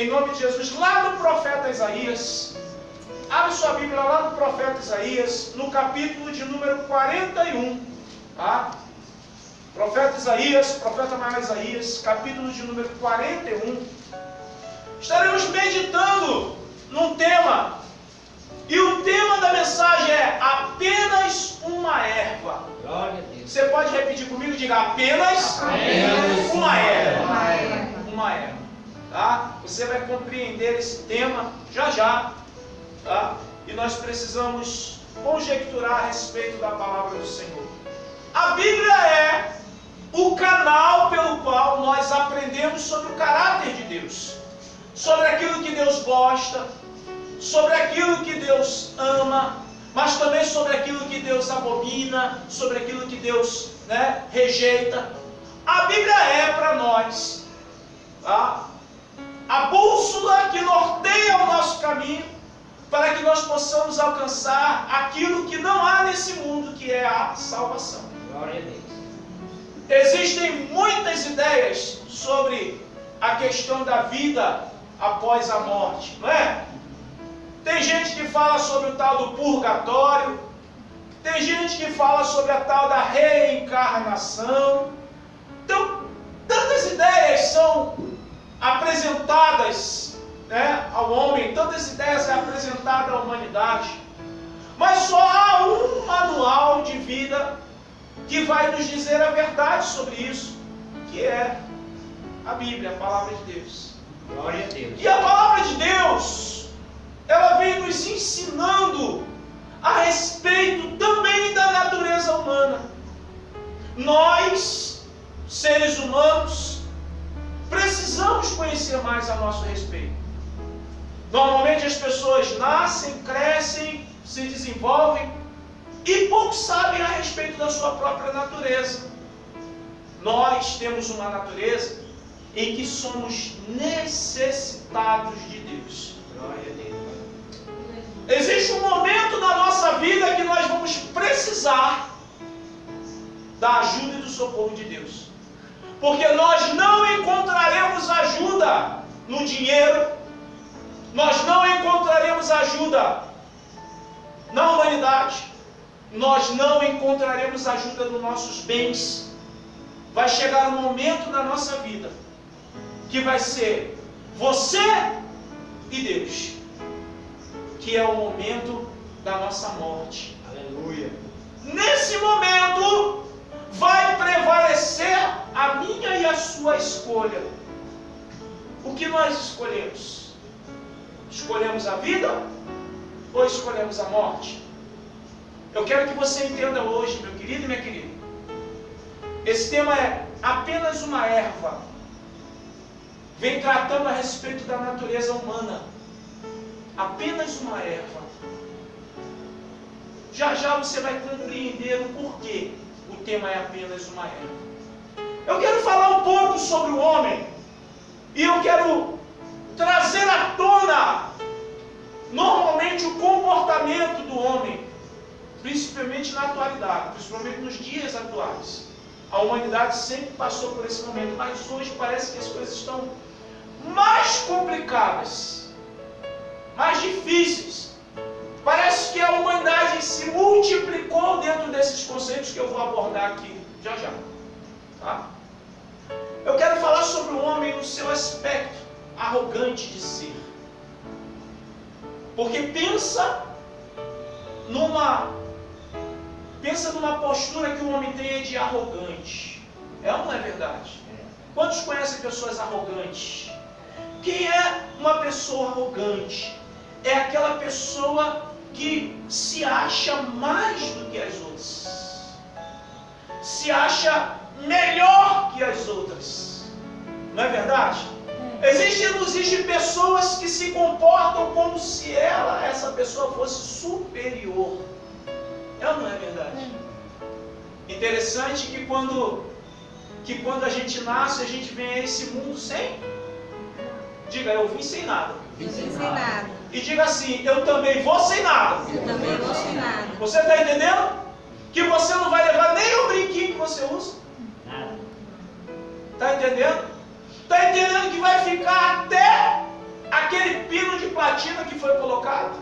em nome de Jesus, lá no profeta Isaías. Abre sua Bíblia lá no profeta Isaías, no capítulo de número 41. Tá? Profeta Isaías, profeta maior Isaías, capítulo de número 41. Estaremos meditando num tema. E o tema da mensagem é apenas uma erva. Glória a Deus. Você pode repetir comigo? Diga apenas uma erva. Uma erva. Tá? Você vai compreender esse tema já. Tá? E nós precisamos conjecturar a respeito da palavra do Senhor. A Bíblia é o canal pelo qual nós aprendemos sobre o caráter de Deus, sobre aquilo que Deus gosta, sobre aquilo que Deus ama, mas também sobre aquilo que Deus abomina, sobre aquilo que Deus rejeita. A Bíblia é para nós, tá? A bússola que norteia o nosso caminho, para que nós possamos alcançar aquilo que não há nesse mundo, que é a salvação. Glória a Deus. Existem muitas ideias sobre a questão da vida após a morte, não é? Tem gente que fala sobre o tal do purgatório, tem gente que fala sobre a tal da reencarnação. Então, tantas ideias são apresentadas ao homem, tantas ideias são apresentadas à humanidade, mas só há um manual de vida que vai nos dizer a verdade sobre isso, que é a Bíblia, a palavra de Deus. Glória a Deus. E a palavra de Deus, ela vem nos ensinando a respeito também da natureza humana. Nós, seres humanos, precisamos conhecer mais a nosso respeito. Normalmente as pessoas nascem, crescem, se desenvolvem e pouco sabem a respeito da sua própria natureza. Nós temos uma natureza em que somos necessitados de Deus. Glória a Deus. Existe um momento na nossa vida que nós vamos precisar da ajuda e do socorro de Deus. Porque nós não encontraremos ajuda no dinheiro, nós não encontraremos ajuda na humanidade, nós não encontraremos ajuda nos nossos bens. Vai chegar um momento na nossa vida que vai ser você e Deus, que é o momento da nossa morte. Aleluia. Nesse momento vai prevalecer a minha e a sua escolha. O que nós escolhemos? Escolhemos a vida ou escolhemos a morte? Eu quero que você entenda hoje, meu querido e minha querida. Esse tema é apenas uma erva. Vem tratando a respeito da natureza humana. Apenas uma erva. Já você vai compreender o porquê o tema é apenas uma erva. Eu quero falar um pouco sobre o homem. E eu quero trazer à tona, normalmente, o comportamento do homem. Principalmente na atualidade, principalmente nos dias atuais. A humanidade sempre passou por esse momento, mas hoje parece que as coisas estão mais complicadas, mais difíceis. Parece que a humanidade se multiplicou dentro desses conceitos que eu vou abordar aqui já. Tá? Eu quero falar sobre o homem no seu aspecto arrogante de ser. Porque pensa numa postura que o homem tem de arrogante. É ou não é verdade? Quantos conhecem pessoas arrogantes? Quem é uma pessoa arrogante? É aquela pessoa que se acha mais do que as outras. Se acha melhor que as outras. Não é verdade? Existem pessoas que se comportam como se essa pessoa fosse superior. É ou não é verdade? Interessante que quando a gente nasce, a gente vem a esse mundo sem... Diga, eu vim sem nada. Vim sem nada. E diga assim, eu também vou sem nada. Eu também vou sem nada. Você está entendendo? Que você não vai levar nem o brinquinho que você usa. Nada. Está entendendo? Está entendendo que vai ficar até platina que foi colocado?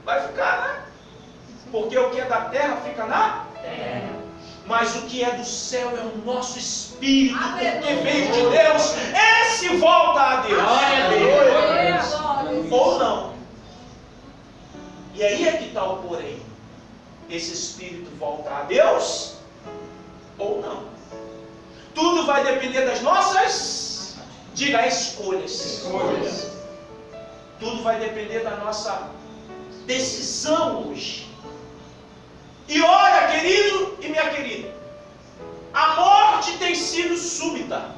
Vai ficar, né? Porque o que é da terra fica na terra. Mas o que é do céu é o nosso espírito, porque veio de Deus. Esse volta a Deus. Ou não. E aí é que está o porém. Esse espírito volta a Deus ou não. Tudo vai depender das nossas, diga, escolhas. Tudo vai depender da nossa decisão hoje. E olha, querido e minha querida, a morte tem sido súbita.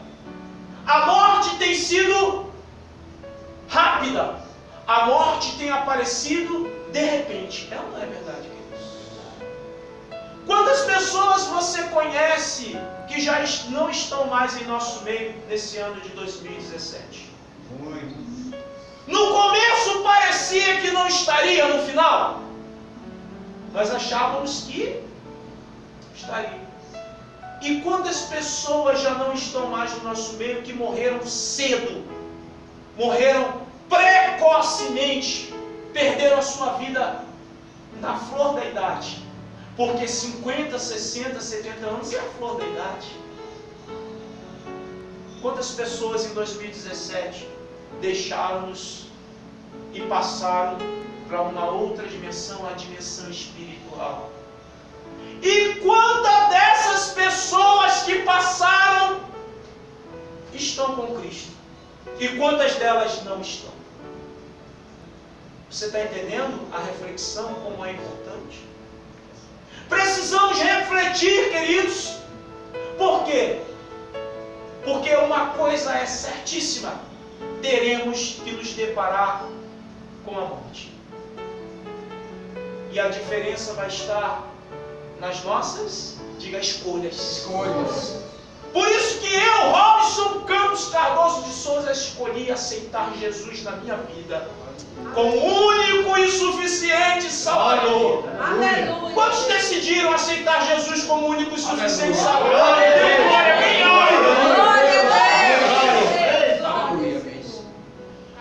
A morte tem sido rápida. A morte tem aparecido de repente. É ou não é verdade, queridos? Quantas pessoas você conhece que já não estão mais em nosso meio nesse ano de 2017? Muito. No começo parecia que não estaria, no final nós achávamos que estaria. E quantas pessoas já não estão mais no nosso meio que morreram cedo, morreram precocemente, perderam a sua vida na flor da idade, porque 50, 60, 70 anos é a flor da idade. Quantas pessoas em 2017 deixaram-nos e passaram para uma outra dimensão, a dimensão espiritual? E quantas dessas pessoas que passaram estão com Cristo? E quantas delas não estão? Você está entendendo a reflexão como é importante? Precisamos refletir, queridos. Por quê? Porque uma coisa é certíssima: teremos que nos deparar com a morte. E a diferença vai estar nas nossas, diga, escolhas. Por isso que eu, Robson Campos Cardoso de Souza, escolhi aceitar Jesus na minha vida como único e suficiente Salvador. Aleluia. Quantos decidiram aceitar Jesus como único e suficiente Salvador?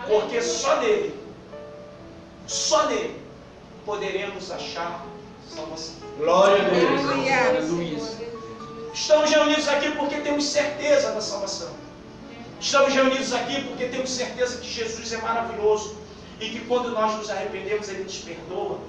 Porque só nele poderemos achar salvação. Glória a Deus. Estamos reunidos aqui porque temos certeza da salvação. Estamos reunidos aqui porque temos certeza que Jesus é maravilhoso e que quando nós nos arrependemos, Ele nos perdoa.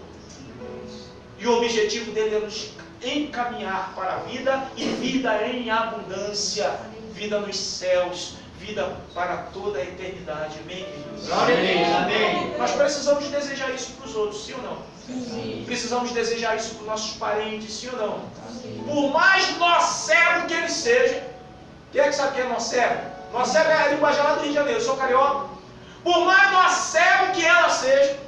E o objetivo dele é nos encaminhar para a vida e vida em abundância, vida nos céus, vida para toda a eternidade. Amém, queridos? Amém. Nós precisamos desejar isso para os outros, sim ou não? Sim. Precisamos desejar isso para os nossos parentes, sim ou não? Sim. Por mais nocebo que ele seja. Quem é que sabe quem é nocebo? Nocebo é a linguagem lá do Rio de Janeiro, eu sou carioca. Por mais nocebo que ela seja,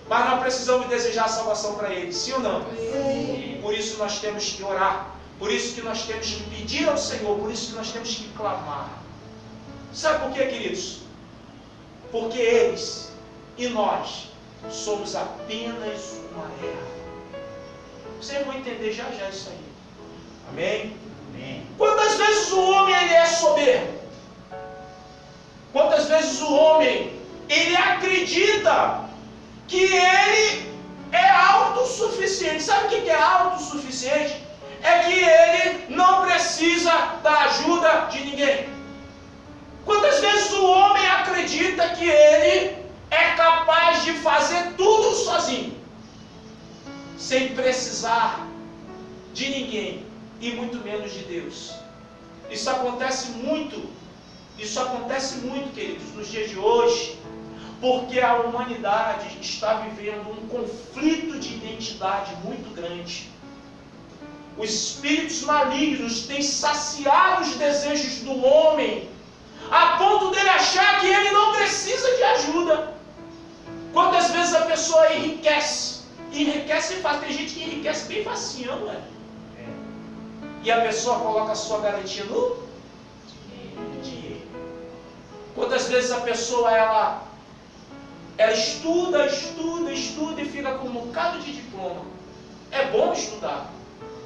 mas nós precisamos desejar a salvação para ele, sim ou não? Sim. Por isso nós temos que orar, por isso que nós temos que pedir ao Senhor, por isso que nós temos que clamar. Sabe por quê, queridos? Porque eles e nós somos apenas uma erva. Vocês vão entender já já isso aí. Amém? Amém. Quantas vezes o homem ele é soberbo? Quantas vezes o homem ele acredita que ele é autossuficiente? Sabe o que é autossuficiente? É que ele não precisa da ajuda de ninguém. Quantas vezes o homem acredita que ele é capaz de fazer tudo sozinho, sem precisar de ninguém e muito menos de Deus? Isso acontece muito, queridos, nos dias de hoje, porque a humanidade está vivendo um conflito de identidade muito grande. Os espíritos malignos têm saciado os desejos do homem, a ponto dele achar que ele não precisa de ajuda. Quantas vezes a pessoa enriquece? Enriquece fácil. Tem gente que enriquece bem facinho, não é? E a pessoa coloca a sua garantia no dinheiro. Quantas vezes a pessoa ela estuda e fica com um bocado de diploma. É bom estudar,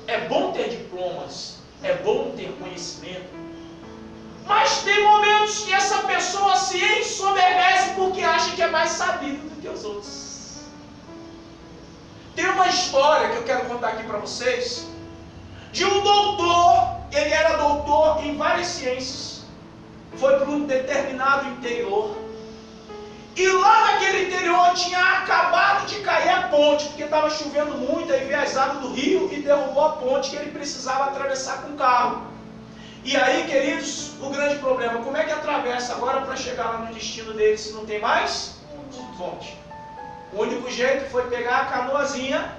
é bom ter diplomas, é bom ter conhecimento. Mas tem momentos que essa pessoa se ensoberbece porque mais sabido do que os outros. Tem uma história que eu quero contar aqui para vocês, de um doutor, ele era doutor em várias ciências, foi para um determinado interior, e lá naquele interior tinha acabado de cair a ponte, porque estava chovendo muito, aí veio as águas do rio e derrubou a ponte que ele precisava atravessar com o carro. E aí, queridos, o grande problema, como é que atravessa agora para chegar lá no destino dele se não tem mais ponte? O único jeito foi pegar a canoazinha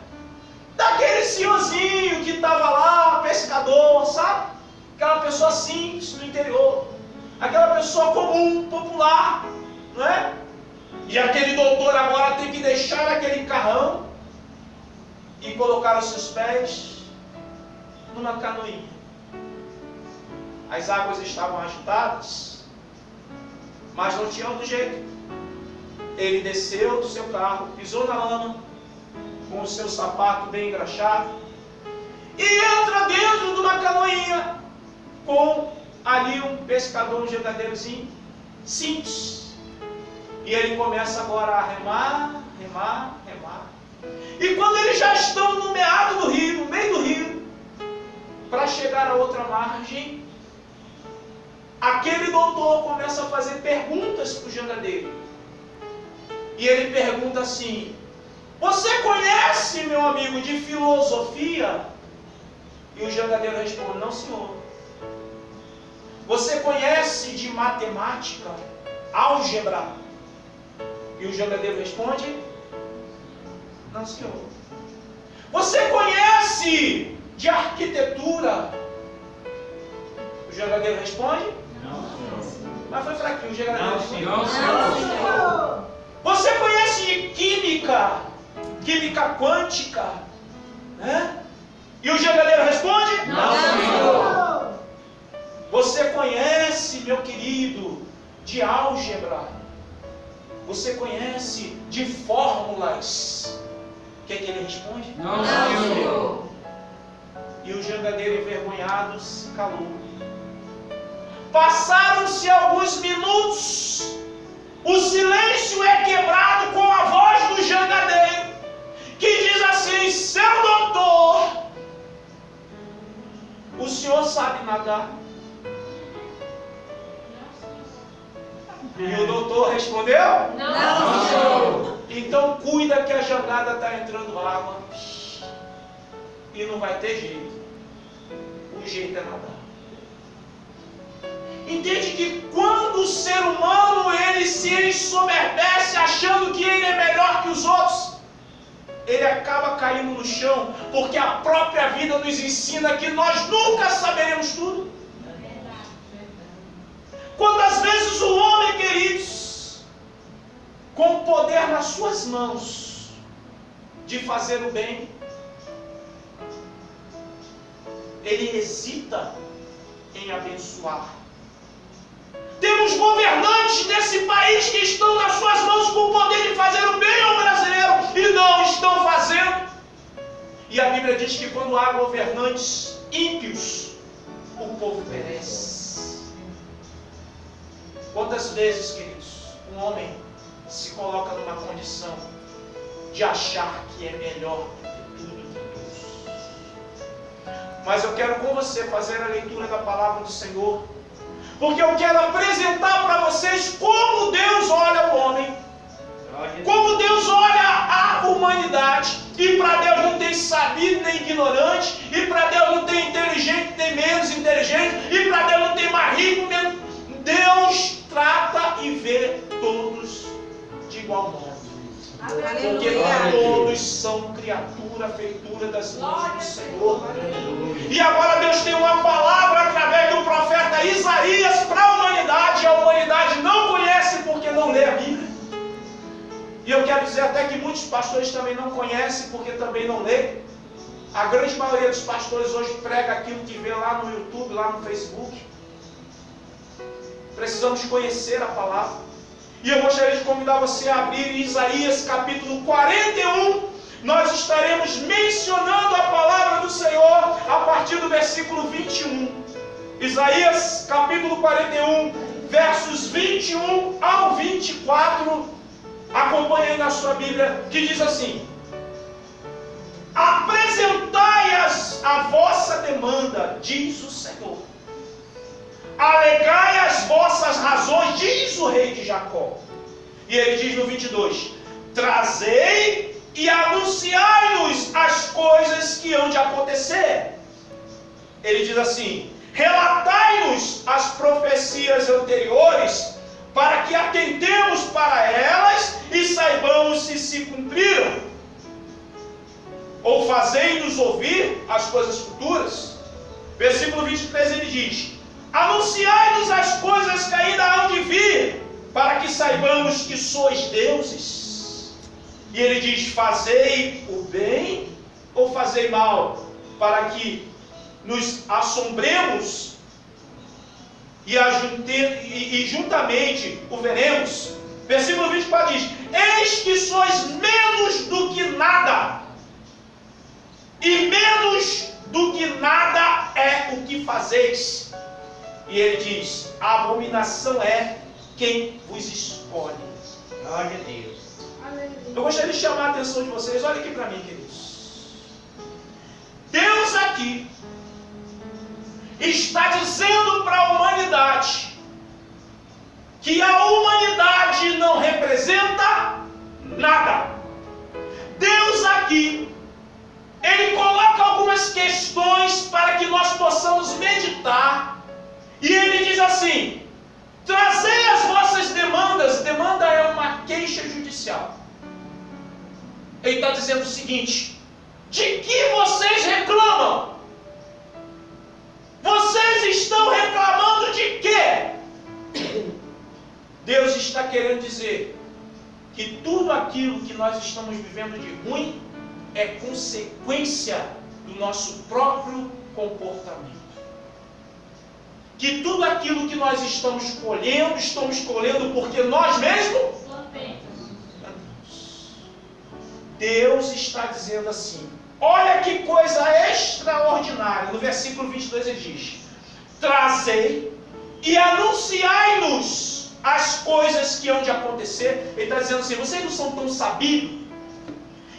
daquele senhorzinho que estava lá, pescador, sabe? Aquela pessoa simples no interior, aquela pessoa comum, popular, não é? E aquele doutor agora tem que deixar aquele carrão e colocar os seus pés numa canoinha. As águas estavam agitadas, mas não tinha outro jeito. Ele desceu do seu carro, pisou na lama, com o seu sapato bem engraxado, e entra dentro de uma canoinha, com ali um pescador, um jangadeirozinho, simples. E ele começa agora a remar, remar, remar. E quando eles já estão no meado do rio, no meio do rio, para chegar a outra margem, aquele doutor começa a fazer perguntas para o jangadeiro. E ele pergunta assim: você conhece, meu amigo, de filosofia? E o jangadeiro responde: não, senhor. Você conhece de matemática, álgebra? E o jangadeiro responde: não, senhor. Você conhece de arquitetura? O jangadeiro responde: Não, senhor. mas foi fraquinho, o jangadeiro Não, responde: senhor. Não, Senhor. Você conhece de química, química quântica, né? E o jangadeiro responde: Não, senhor. Você conhece, meu querido, de álgebra? Você conhece de fórmulas? O que é que ele responde? Não, Não, senhor. Senhor. E o jangadeiro envergonhado se calou. Passaram-se alguns minutos. O silêncio é quebrado com a voz do jangadeiro, que diz assim: seu doutor, o senhor sabe nadar? E o doutor respondeu: Não, Senhor. então cuida que a jangada está entrando água e não vai ter jeito. O jeito é nadar. Entende que quando o ser humano ele se ensoberbece achando que ele é melhor que os outros, ele acaba caindo no chão, porque a própria vida nos ensina que nós nunca saberemos tudo. Quantas vezes o homem, queridos, com o poder nas suas mãos de fazer o bem, ele hesita em abençoar. Temos governantes desse país que estão nas suas mãos com o poder de fazer o bem ao brasileiro e não estão fazendo. E a Bíblia diz que quando há governantes ímpios, o povo perece. Quantas vezes, queridos, um homem se coloca numa condição de achar que é melhor do que tudo e todos. Mas eu quero com você fazer a leitura da palavra do Senhor, porque eu quero apresentar para vocês como Deus olha o homem, como Deus olha a humanidade. E para Deus não tem sabido nem ignorante, e para Deus não tem inteligente nem menos inteligente, e para Deus não tem mais rico menos. Deus trata e vê todos de igual modo. Porque todos são criatura, feitura das mãos do Senhor. E agora Deus tem uma palavra através do profeta Isaías para a humanidade. E a humanidade não conhece porque não lê a Bíblia. E eu quero dizer até que muitos pastores também não conhecem porque também não lê. A grande maioria dos pastores hoje prega aquilo que vê lá no YouTube, lá no Facebook. Precisamos conhecer a palavra. E eu gostaria de convidar você a abrir Isaías capítulo 41. Nós estaremos mencionando a palavra do Senhor a partir do versículo 21. Isaías capítulo 41, versos 21 ao 24. Acompanhe aí na sua Bíblia, que diz assim: apresentai a vossa demanda, diz o Senhor. Alegai as vossas razões, diz o rei de Jacó. E ele diz no 22, trazei e anunciai-nos as coisas que hão de acontecer. Ele diz assim, relatai-nos as profecias anteriores, para que atentemos para elas e saibamos se cumpriram. Ou fazei-nos ouvir as coisas futuras. Versículo 23 ele diz, anunciai-nos as coisas que ainda hão de vir, para que saibamos que sois deuses. E ele diz, fazei o bem ou fazei mal, para que nos assombremos e juntamente o veremos. Versículo 24 diz, eis que sois menos do que nada, e menos do que nada é o que fazeis. E ele diz, a abominação é quem vos escolhe. Glória a Deus. Eu gostaria de chamar a atenção de vocês, olha aqui para mim, queridos. Deus aqui está dizendo para a humanidade que a humanidade não representa nada. Deus aqui, Ele coloca algumas questões para que nós possamos meditar. E Ele diz assim, trazei as vossas demandas. Demanda é uma queixa judicial. Ele está dizendo o seguinte, de que vocês reclamam? Vocês estão reclamando de quê? Deus está querendo dizer que tudo aquilo que nós estamos vivendo de ruim é consequência do nosso próprio comportamento. Que tudo aquilo que nós estamos colhendo porque nós mesmos Deus está dizendo assim, olha que coisa extraordinária. No versículo 22 ele diz, trazei e anunciai-nos as coisas que hão de acontecer. Ele está dizendo assim, vocês não são tão sabidos?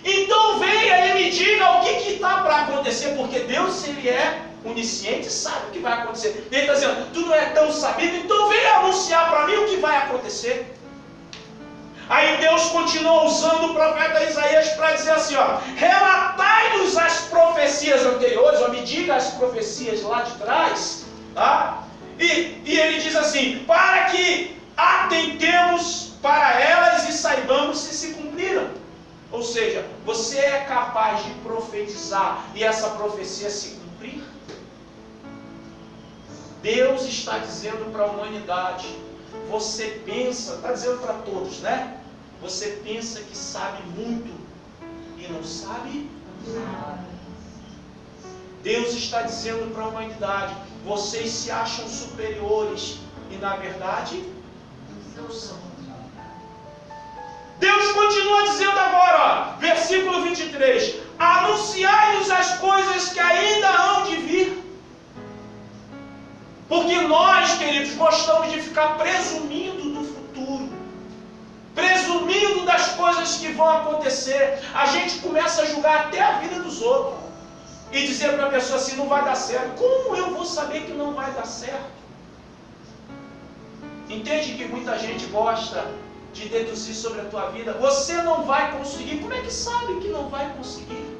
Então venha e me diga o que está para acontecer, porque Deus, Ele é onisciente, sabe o que vai acontecer. Ele está dizendo, tu não é tão sabido, então venha anunciar para mim o que vai acontecer. Aí Deus continua usando o profeta Isaías para dizer assim, ó, relatai-nos as profecias anteriores, ou me diga as profecias lá de trás, tá? E ele diz assim, para que atentemos para elas e saibamos se cumpriram. Ou seja, você é capaz de profetizar e essa profecia se cumprir? Deus está dizendo para a humanidade, você pensa, está dizendo para todos, né? Você pensa que sabe muito e não sabe nada. Deus está dizendo para a humanidade, vocês se acham superiores e na verdade não são. Deus continua dizendo agora, ó, versículo 23, anunciai-nos as coisas que ainda hão de vir. Porque nós, queridos, gostamos de ficar presumindo do futuro, presumindo das coisas que vão acontecer. A gente começa a julgar até a vida dos outros e dizer para a pessoa assim, não vai dar certo. Como eu vou saber que não vai dar certo? Entende que muita gente gosta de deduzir sobre a tua vida? Você não vai conseguir. Como é que sabe que não vai conseguir?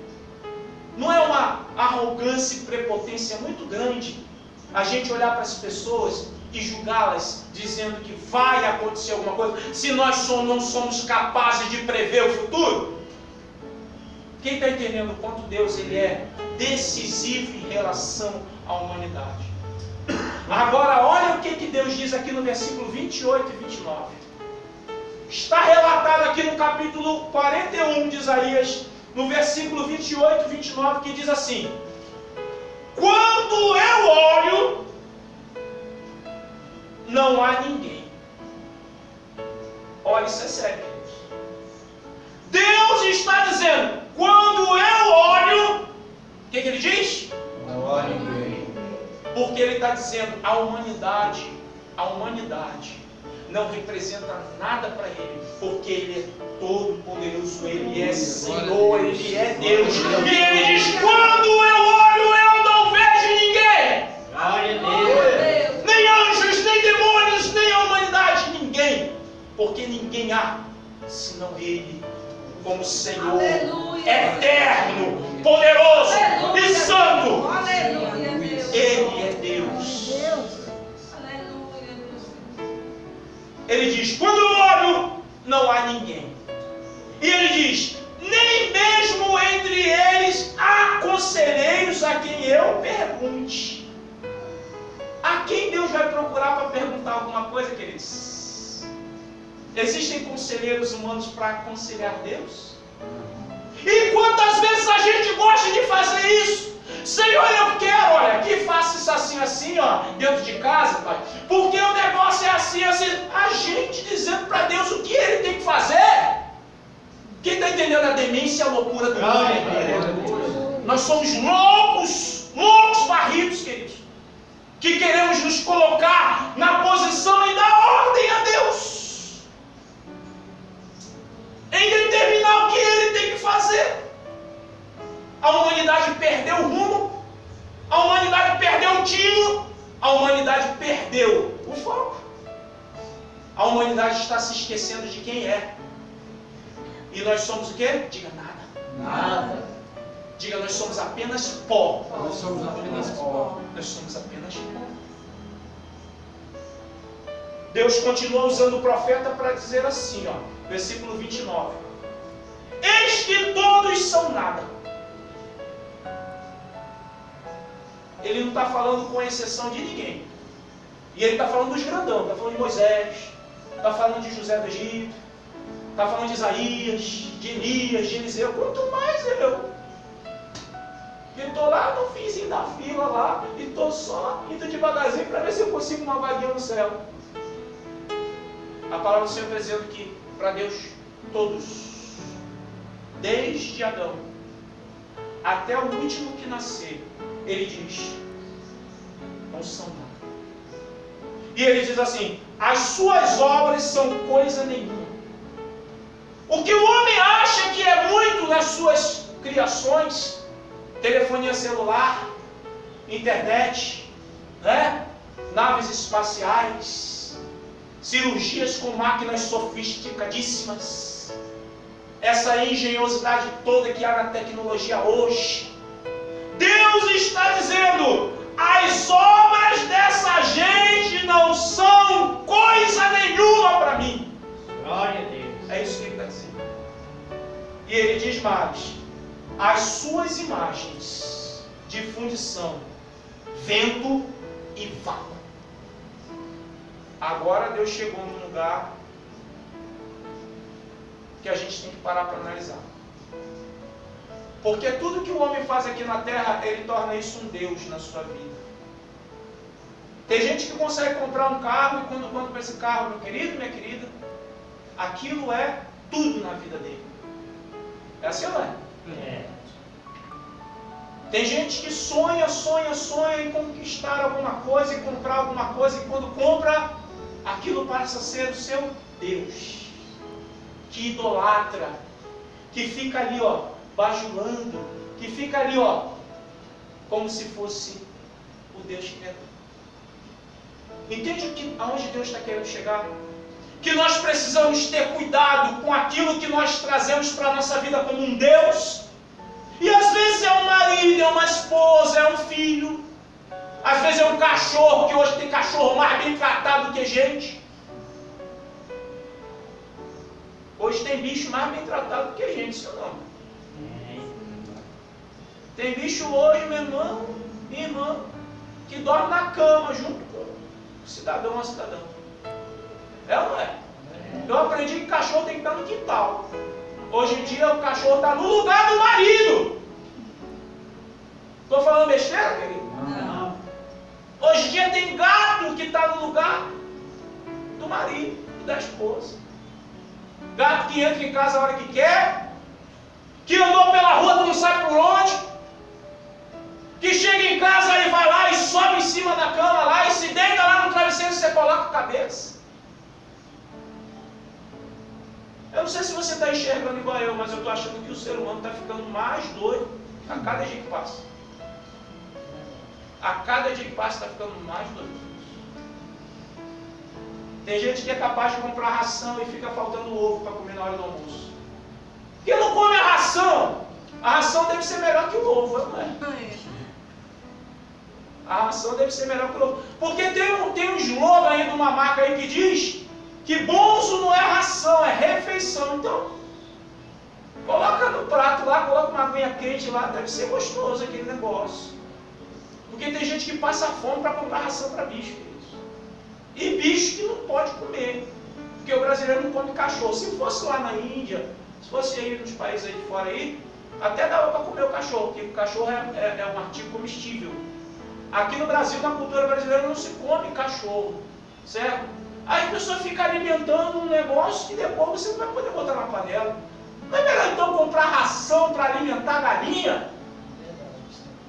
Não é uma arrogância e prepotência muito grande a gente olhar para as pessoas e julgá-las dizendo que vai acontecer alguma coisa, se nós não somos capazes de prever o futuro? Quem está entendendo o quanto Deus ele é decisivo em relação à humanidade? Agora olha o que Deus diz aqui no versículo 28 e 29. Está relatado aqui no capítulo 41 de Isaías, no versículo 28 e 29, que diz assim, quando eu olho, não há ninguém. Olha, isso é sério, queridos. Deus está dizendo, quando eu olho, o que ele diz? Não há ninguém. Porque ele está dizendo, a humanidade não representa nada para Ele, porque Ele é todo poderoso, Ele é Senhor, Ele é Deus. E Ele diz: quando eu olho, eu não vejo ninguém. Glória a Deus. Nem anjos, nem demônios, nem a humanidade, ninguém. Porque ninguém há senão Ele, como Senhor, Aleluia. eterno, poderoso Aleluia. e santo. Aleluia, Deus. Ele é Deus. Aleluia, Deus. Ele diz: quando eu olho, não há ninguém. E ele diz: nem mesmo entre eles há conselheiros a quem eu pergunte. A quem Deus vai procurar para perguntar alguma coisa, queridos? Existem conselheiros humanos para aconselhar Deus? E quantas vezes a gente gosta de fazer isso? Senhor, eu quero, olha, que faça isso assim, assim, ó, dentro de casa, Pai, porque o negócio é assim, assim. A gente dizendo para Deus o que Ele tem que fazer. Quem está entendendo a demência e a loucura do mundo? Nós somos loucos, loucos varridos, queridos, que queremos nos colocar na posição e dar ordem a Deus, em determinar o que Ele tem que fazer. A humanidade perdeu o rumo, a humanidade perdeu o tiro, a humanidade perdeu o foco. A humanidade está se esquecendo de quem é. E nós somos o quê? Diga nada. Nada. Diga: nós somos apenas pó. Nós somos apenas pó. Nós somos apenas pó. Deus continua usando o profeta para dizer assim, ó, versículo 29. Eis que todos são nada. Ele não está falando com exceção de ninguém. E ele está falando dos grandão, está falando de Moisés, está falando de José do Egito, está falando de Isaías, de Elias, de Eliseu. Quanto mais eu, que estou lá no finzinho da fila lá, e estou só indo devagarzinho para ver se eu consigo uma vaguinha no céu. A palavra do Senhor está dizendo que para Deus todos, desde Adão até o último que nascer, Ele diz: não são nada. E Ele diz assim: as suas obras são coisa nenhuma. O que o homem acha que é muito nas suas criações, telefonia celular, internet, né? Naves espaciais, cirurgias com máquinas sofisticadíssimas, essa engenhosidade toda que há na tecnologia hoje, Deus está dizendo: as obras dessa gente não são coisa nenhuma para mim. Glória a Deus. É isso que ele está dizendo. E ele diz mais: as suas imagens de fundição, vento e vácuo. Agora Deus chegou num lugar que a gente tem que parar para analisar. Porque tudo que o homem faz aqui na terra, ele torna isso um Deus na sua vida. Tem gente que consegue comprar um carro e quando compra esse carro, meu querido, minha querida, aquilo é tudo na vida dele. É assim ou não é? É. Tem gente que sonha em conquistar alguma coisa e comprar alguma coisa, e quando compra, aquilo passa a ser o seu Deus. Que idolatra, que fica ali, ó, bajulando, que fica ali, ó, como se fosse o Deus criador. Entende aonde Deus está querendo chegar? Que nós precisamos ter cuidado com aquilo que nós trazemos para a nossa vida como um Deus. E às vezes é um marido, é uma esposa, é um filho. Às vezes é um cachorro, que hoje tem cachorro mais bem tratado do que gente. Hoje tem bicho mais bem tratado do que gente, isso não. Tem bicho hoje, meu irmão, minha irmã, que dorme na cama junto com o cidadão ou a cidadã. É ou não é? Eu aprendi que cachorro tem que estar no quintal. Hoje em dia o cachorro está no lugar do marido. Estou falando besteira, querido? Não. Hoje em dia tem gato que está no lugar do marido e da esposa. Gato que entra em casa a hora que quer, que andou pela rua, tu não sabe por onde, que chega em casa e vai lá e sobe em cima da cama lá e se deita lá no travesseiro e você coloca a cabeça. Eu não sei se você está enxergando igual eu, mas eu estou achando que o ser humano está ficando mais doido a cada dia que passa. A cada dia que passa está ficando mais doido. Tem gente que é capaz de comprar ração e fica faltando ovo para comer na hora do almoço. Quem não come a ração deve ser melhor que o ovo, não é? A ração deve ser melhor que o ovo. Porque tem um slogan aí de uma marca aí que diz que bonzo não é ração, é refeição. Então, coloca no prato lá, coloca uma aguinha quente lá, deve ser gostoso aquele negócio. Porque tem gente que passa fome para comprar ração para bicho. E bicho que não pode comer. Porque o brasileiro não come cachorro. Se fosse lá na Índia, se fosse aí nos países aí de fora aí, até dava para comer o cachorro, porque o cachorro é um artigo comestível. Aqui no Brasil, na cultura brasileira, não se come cachorro, certo? Aí a pessoa fica alimentando um negócio que depois você não vai poder botar na panela. Não é melhor então comprar ração para alimentar a galinha?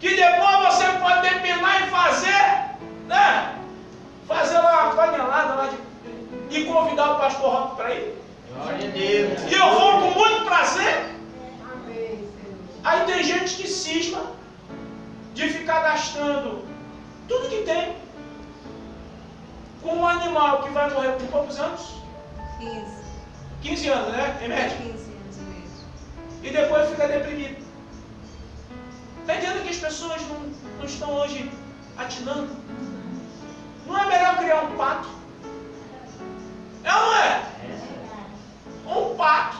Que depois você pode depenar e fazer, né? Fazer lá uma panelada lá e convidar o pastor Roque para ir. Glória a Deus. E eu vou com muito prazer. Amém, Aí tem gente que cisma de ficar gastando tudo que tem com um animal que vai morrer com quantos anos? 15 anos, né? Em média. 15 anos mesmo. E depois fica deprimido. Está entendendo que as pessoas não estão hoje atinando? Não é melhor criar um pato? É ou não é? Um pato.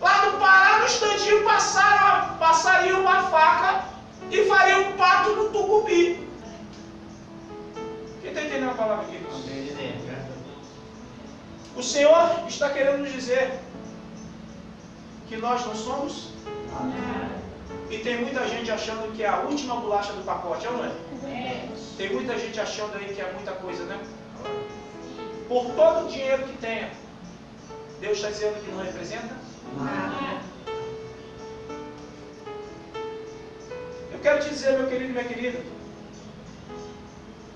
Lá no Pará, no estandinho, passaria uma faca e faria um pato no tucupi. Quem está entendendo a palavra aqui? O Senhor está querendo nos dizer que nós não somos? E tem muita gente achando que é a última bolacha do pacote, é ou não é? Tem muita gente achando aí que é muita coisa, né? Por todo o dinheiro que tenha, Deus está dizendo que não representa? Eu quero te dizer, meu querido e minha querida,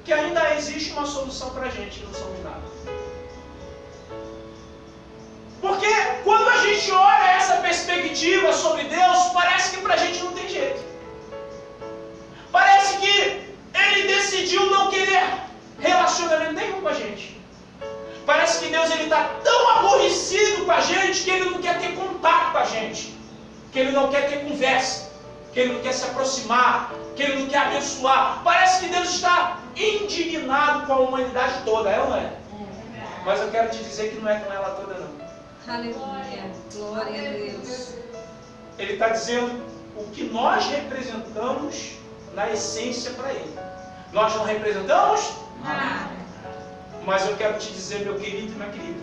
que ainda existe uma solução para a gente que não somos nada. Porque quando a gente olha essa perspectiva sobre Deus, parece que para a gente não tem jeito. Parece que Ele decidiu não querer relacionamento nenhum com a gente. Parece que Deus está tão aborrecido com a gente que Ele não quer ter contato com a gente. Que Ele não quer ter conversa. Que Ele não quer se aproximar. Que Ele não quer abençoar. Parece que Deus está indignado com a humanidade toda, é ou não é? Mas eu quero te dizer que não é com ela toda não. Aleluia. Glória a Deus. Ele está dizendo o que nós representamos na essência para Ele. Nós não representamos nada. Mas eu quero te dizer, meu querido e minha querida,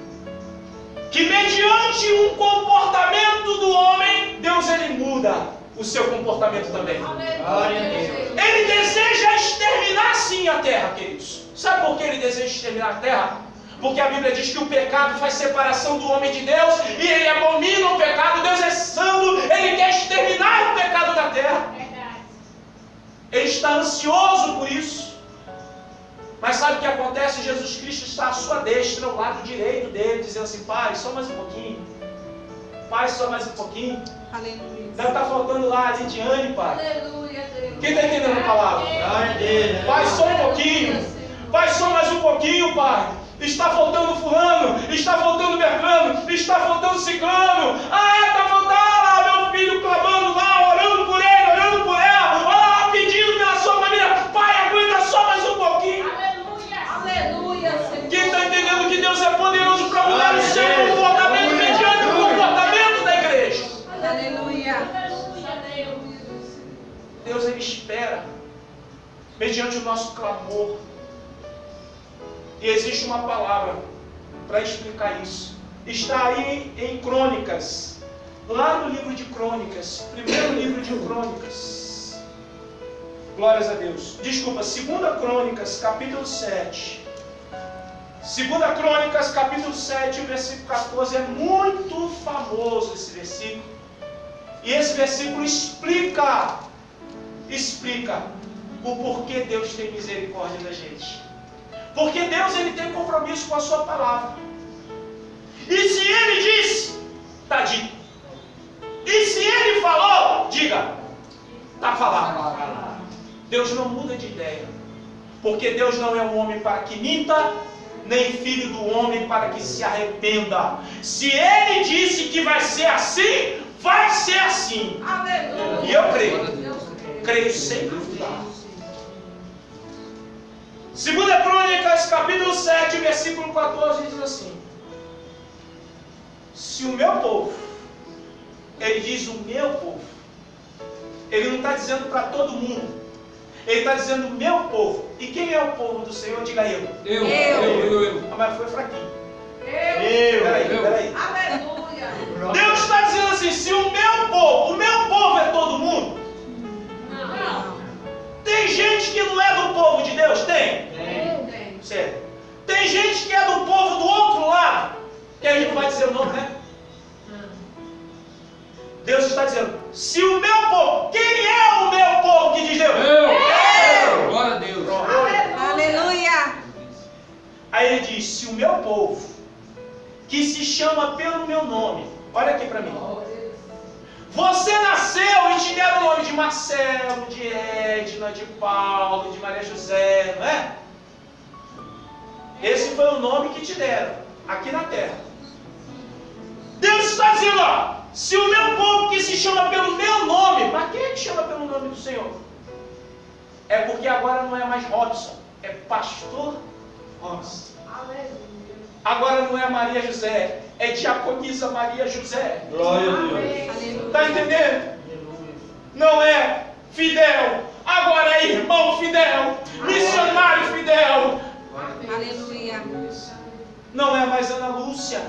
que mediante um comportamento do homem, Deus ele muda o seu comportamento também. Glória a Deus. Ele deseja exterminar sim a terra, queridos. Sabe por que ele deseja exterminar a terra? Porque a Bíblia diz que o pecado faz separação do homem de Deus e ele abomina o pecado. Deus é santo, ele quer exterminar o pecado da terra. Ele está ansioso por isso. Mas sabe o que acontece? Jesus Cristo está à sua destra, ao lado direito dele, dizendo assim: Pai, só mais um pouquinho. Pai, só mais um pouquinho. Aleluia. Deve estar faltando lá a Lidiane, Pai. Aleluia, Deus. Quem está entendendo a palavra? Glória a Deus. Pai, só um pouquinho. Pai, só mais um pouquinho, Pai. Está faltando fulano, está faltando Bertrano, está faltando Ciclano. Está faltando lá, meu filho clamando lá, orando por ele, orando por ela, pedindo pela sua família. Pai, aguenta só mais um pouquinho. Aleluia, Senhor. Quem está entendendo que Deus é poderoso para mudar o seu comportamento mediante o comportamento da igreja? Aleluia. Deus ele espera mediante o nosso clamor. E existe uma palavra para explicar isso. Está aí em Crônicas, lá no livro de Crônicas, primeiro livro de Crônicas. Glórias a Deus. Desculpa, 2 Crônicas, capítulo 7. 2 Crônicas, capítulo 7, o versículo 14, é muito famoso esse versículo. E esse versículo explica o porquê Deus tem misericórdia da gente. Porque Deus ele tem compromisso com a sua palavra. E se Ele diz falar. Deus não muda de ideia. Porque Deus não é um homem para que minta, nem filho do homem para que se arrependa. Se Ele disse que vai ser assim, vai ser assim. Aleluia. E eu creio. Creio sem duvidar. 2 Crônicas, capítulo 7, versículo 14, diz assim: se o meu povo, ele diz o meu povo, ele não está dizendo para todo mundo, ele está dizendo o meu povo. E quem é o povo do Senhor? Diga eu. Eu. Ah, mas foi fraquinho. Eu. Peraí. Aleluia. Deus está dizendo assim: se o meu povo é todo mundo. Não. Tem gente que não é do povo de Deus? Tem. Tem. Sério. Tem gente que é do povo do outro lado, que a gente não vai dizer o nome, né? Deus está dizendo: se o meu povo, quem é o meu povo que diz Deus? Eu. Glória a Deus. Aleluia. Aí ele diz: se o meu povo, que se chama pelo meu nome, olha aqui para mim. Você nasceu e te deram o nome de Marcelo, de Edna, de Paulo, de Maria José, não é? Esse foi o nome que te deram aqui na terra. Deus está dizendo: ó, se o meu povo que se chama pelo meu nome, mas quem é que chama pelo nome do Senhor? É porque agora não é mais Robson, é Pastor Robson. Agora não é Maria José, é Diaconisa Maria José. Glória a Deus. Está entendendo? Não é Fidel, agora é irmão Fidel, missionário Fidel. Aleluia. Não é mais Ana Lúcia,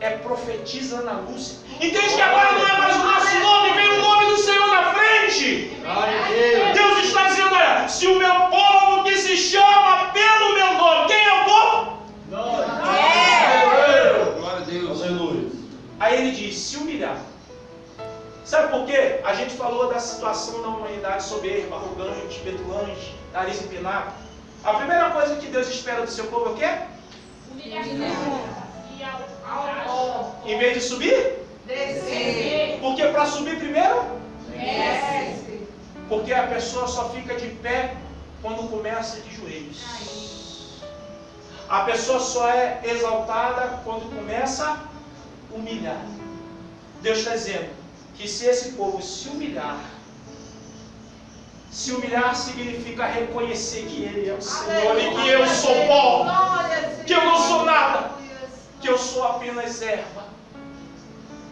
é profetisa Ana Lúcia. Entende que agora não é mais o nosso nome, vem o nome do Senhor na frente. Glória a Deus. Deus está dizendo: olha, se o meu povo que se chama pelo meu nome, quem é o povo? Glória Glória a Deus. Aleluia. Aí ele diz: se humilhar. Sabe por quê? A gente falou da situação da humanidade soberba, arrogante, petulante, nariz empinado. A primeira coisa que Deus espera do seu povo é o quê? Em vez de subir? Descer. Porque para subir primeiro? Desce. Porque a pessoa só fica de pé quando começa de joelhos. A pessoa só é exaltada quando começa a humilhar. Deus está dizendo que se esse povo se humilhar significa reconhecer que Ele é o Senhor e que eu sou pó, que eu não sou nada, que eu sou apenas erva,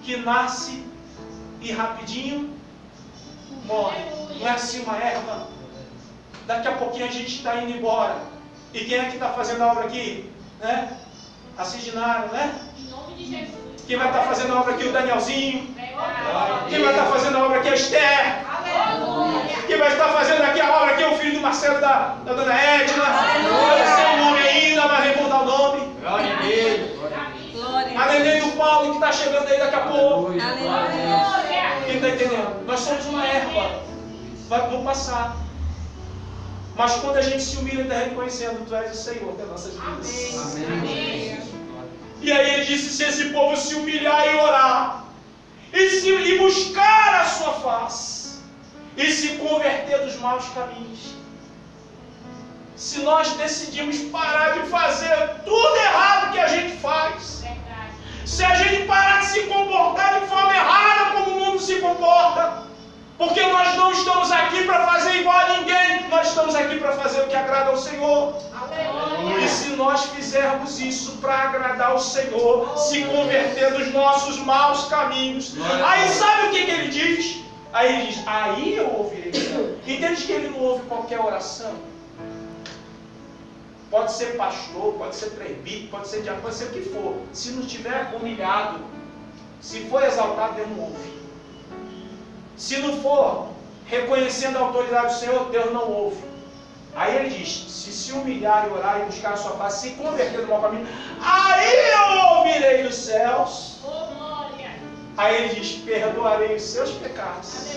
que nasce e rapidinho morre. Não é assim uma erva? Daqui a pouquinho a gente está indo embora. E quem é que está fazendo a obra aqui? Né? A Cidinaro, né? Em nome de Jesus. Quem vai estar fazendo a obra aqui? O Danielzinho. Quem vai estar fazendo a obra aqui? A Esther. Aleluia. Quem vai estar fazendo aqui a obra aqui é o filho do Marcelo da dona Edna. Não vai ser o nome ainda, mas nem vou dar o nome. Glória a Deus. Glória. A neném do Paulo que está chegando aí daqui a pouco. Aleluia. Quem está entendendo? Nós somos uma erva. Vou passar. Mas quando a gente se humilha, está reconhecendo: Tu és o Senhor das nossas vidas. Amém. E aí ele disse: se esse povo se humilhar e orar, e buscar a sua face, e se converter dos maus caminhos. Se nós decidimos parar de fazer tudo errado que a gente faz, se a gente parar de se comportar de forma errada como o mundo se comporta, porque nós não estamos aqui para fazer igual a ninguém, nós estamos aqui para fazer o que agrada ao Senhor. E se nós fizermos isso para agradar ao Senhor, se converter dos nossos maus caminhos, aí sabe o que ele diz? Aí ele diz: aí eu ouvirei. Entende que ele não ouve qualquer oração? Pode ser pastor, pode ser presbítero, pode ser diácono, pode ser o que for. Se não estiver humilhado, se for exaltado, Deus não ouve. Se não for reconhecendo a autoridade do Senhor, Deus não ouve. Aí ele diz: se humilhar e orar e buscar a sua face, se converter do mau caminho, aí eu ouvirei dos céus. Aí ele diz: perdoarei os seus pecados.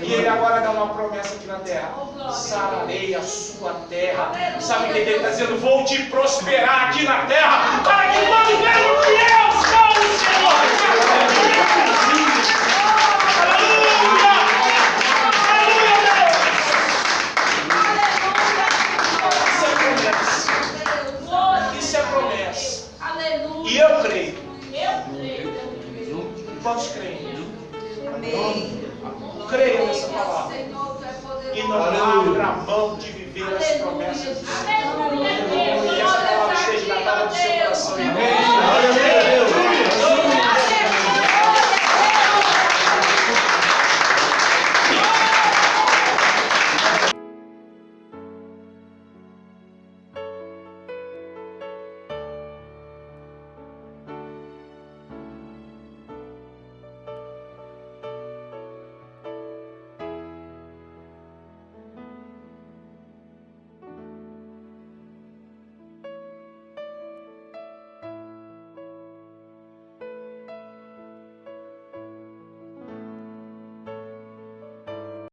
E ele agora dá uma promessa aqui na terra: sararei a sua terra. Sabe o que ele está dizendo? Vou te prosperar aqui na terra, para que quando vejam que eu sou o Senhor. Aleluia! Quantos creem? Amém. Creia nessa palavra. E não abra mão de viver as promessas de Deus. Que essa palavra esteja na cara do seu coração. Amém. Glória a Deus.